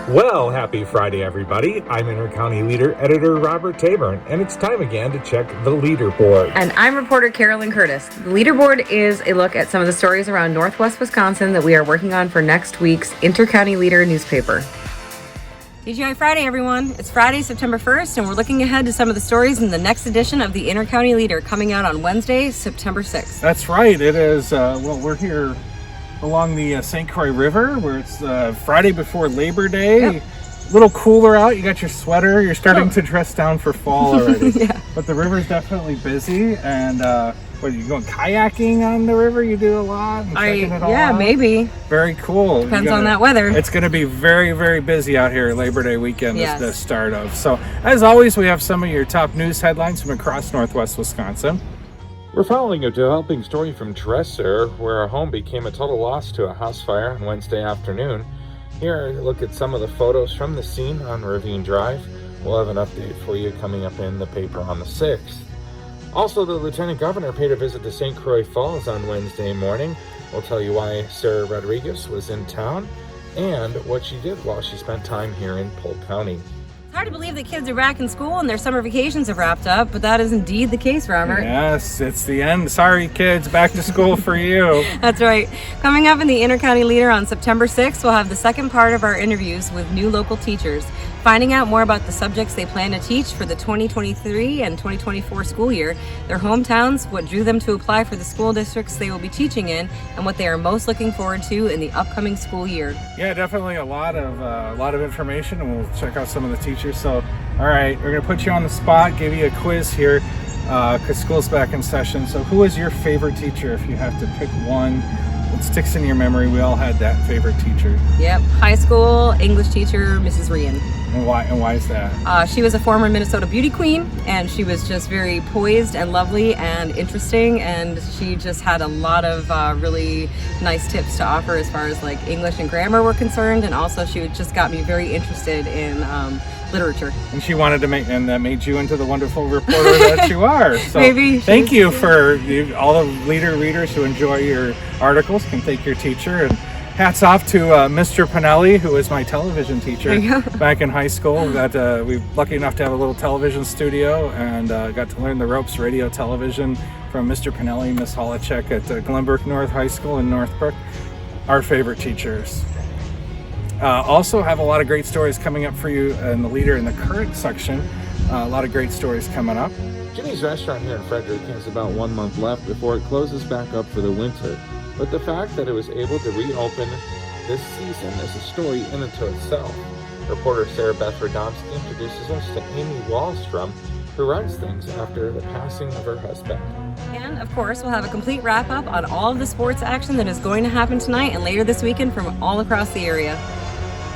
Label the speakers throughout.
Speaker 1: Well, happy Friday, everybody. I'm Inter-County Leader Editor Robert Taborn, and it's time again to check the leaderboard.
Speaker 2: And I'm reporter Carolyn Curtis. The leaderboard is a look at some of the stories around Northwest Wisconsin that we are working on for next week's Inter-County Leader newspaper.
Speaker 3: TGI Friday, everyone. It's Friday, September 1st, and we're looking ahead to some of the stories in the next edition of the Inter-County Leader coming out on Wednesday, September 6th.
Speaker 4: That's right. It is, we're here along the St. Croix River, where it's Friday before Labor Day.
Speaker 3: Yep.
Speaker 4: A little cooler out. You got your sweater. You're starting to dress down for fall already.
Speaker 3: Yeah.
Speaker 4: But the river's definitely busy. And what, are you going kayaking on the river? You do a lot? And checking it all out?
Speaker 3: Maybe.
Speaker 4: Very cool.
Speaker 3: Depends on that weather.
Speaker 4: It's going to be very, very busy out here. Labor Day weekend
Speaker 3: Yes.
Speaker 4: is the start of. So, as always, we have some of your top news headlines from across Northwest Wisconsin.
Speaker 1: We're following a developing story from Dresser, where a home became a total loss to a house fire on Wednesday afternoon. Here, look at some of the photos from the scene on Ravine Drive. We'll have an update for you coming up in the paper on the 6th. Also, the Lieutenant Governor paid a visit to St. Croix Falls on Wednesday morning. We'll tell you why Sarah Rodriguez was in town and what she did while she spent time here in Polk County.
Speaker 3: It's hard to believe that kids are back in school and their summer vacations have wrapped up, but that is indeed the case, Robert.
Speaker 4: Yes, it's the end. Sorry, kids, back to school for you.
Speaker 3: That's right. Coming up in the Inter-County Leader on September 6th, we'll have the second part of our interviews with new local teachers, finding out more about the subjects they plan to teach for the 2023 and 2024 school year, their hometowns, what drew them to apply for the school districts they will be teaching in, and what they are most looking forward to in the upcoming school year.
Speaker 4: Yeah, definitely a lot of information, and we'll check out some of the teachers. So, all right, we're gonna put you on the spot, give you a quiz here, because school's back in session. So, who is your favorite teacher? If you have to pick one that sticks in your memory, we all had that favorite teacher.
Speaker 3: Yep, high school English teacher, Mrs. Rian.
Speaker 4: And why is that?
Speaker 3: She was a former Minnesota beauty queen, and she was just very poised and lovely and interesting, and she just had a lot of really nice tips to offer as far as like English and grammar were concerned, and also she just got me very interested in literature.
Speaker 4: And she wanted to make, and that made you into the wonderful reporter that you are. So
Speaker 3: Maybe
Speaker 4: thank you for all the leader readers who enjoy your articles can thank your teacher. And hats off to Mr. Pinelli, who was my television teacher back in high school. We were lucky enough to have a little television studio and got to learn the ropes, radio, television from Mr. Pinelli, Miss Holacek at Glenbrook North High School in Northbrook. Our favorite teachers. Also have a lot of great stories coming up for you in the Leader in the current section. A lot of great stories coming up.
Speaker 1: Jimmy's restaurant here in Frederick has about 1 month left before it closes back up for the winter. But the fact that it was able to reopen this season is a story in and to itself. Reporter Sarah Beth Radomski introduces us to Amy Wallstrom, who runs things after the passing of her husband.
Speaker 3: And of course, we'll have a complete wrap up on all of the sports action that is going to happen tonight and later this weekend from all across the area.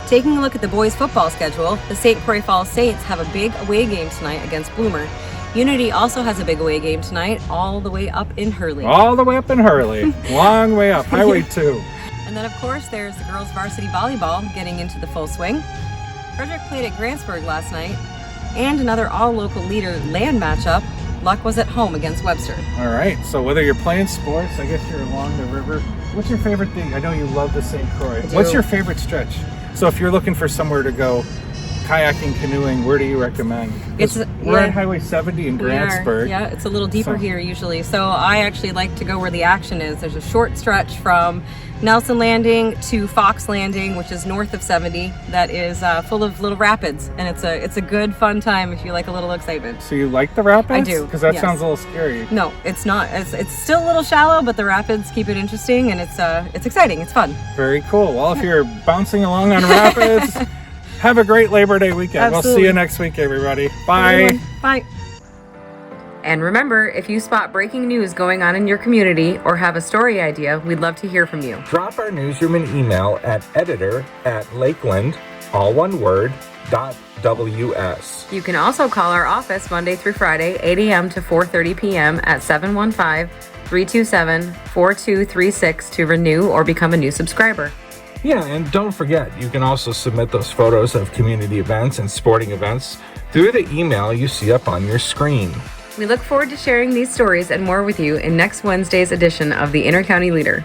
Speaker 3: Taking a look at the boys' football schedule, the St. Croix Falls Saints have a big away game tonight against Bloomer. Unity also has a big away game tonight, all the way up in Hurley.
Speaker 4: All the way up in Hurley. Long way up, Highway 2.
Speaker 3: And then, of course, there's the girls' varsity volleyball getting into the full swing. Frederick played at Grantsburg last night. And another all-local leader land matchup, Luck was at home against Webster.
Speaker 4: All right, so whether you're playing sports, I guess you're along the river. What's your favorite thing? I know you love the St. Croix. What's your favorite stretch? So if you're looking for somewhere to go, kayaking, canoeing, where do you recommend? We're at Highway 70 in Grantsburg.
Speaker 3: Yeah, it's a little deeper here usually. So I actually like to go where the action is. There's a short stretch from Nelson Landing to Fox Landing, which is north of 70, that is full of little rapids, and it's a good fun time if you like a little excitement.
Speaker 4: So you like the rapids?
Speaker 3: I do.
Speaker 4: Because that sounds a little scary.
Speaker 3: No, it's not. It's still a little shallow, but the rapids keep it interesting, and it's exciting. It's fun.
Speaker 4: Very cool. Well, if you're bouncing along on rapids, have a great Labor Day weekend.
Speaker 3: Absolutely.
Speaker 4: We'll see you next week, everybody. Bye.
Speaker 3: Bye.
Speaker 2: And remember, if you spot breaking news going on in your community or have a story idea, we'd love to hear from you.
Speaker 1: Drop our newsroom an email at editor@lakeland, all one word, .ws.
Speaker 2: You can also call our office Monday through Friday, 8 a.m. to 4:30 p.m. at 715-327-4236 to renew or become a new subscriber.
Speaker 1: Yeah, and don't forget, you can also submit those photos of community events and sporting events through the email you see up on your screen.
Speaker 2: We look forward to sharing these stories and more with you in next Wednesday's edition of the Inter-County Leader.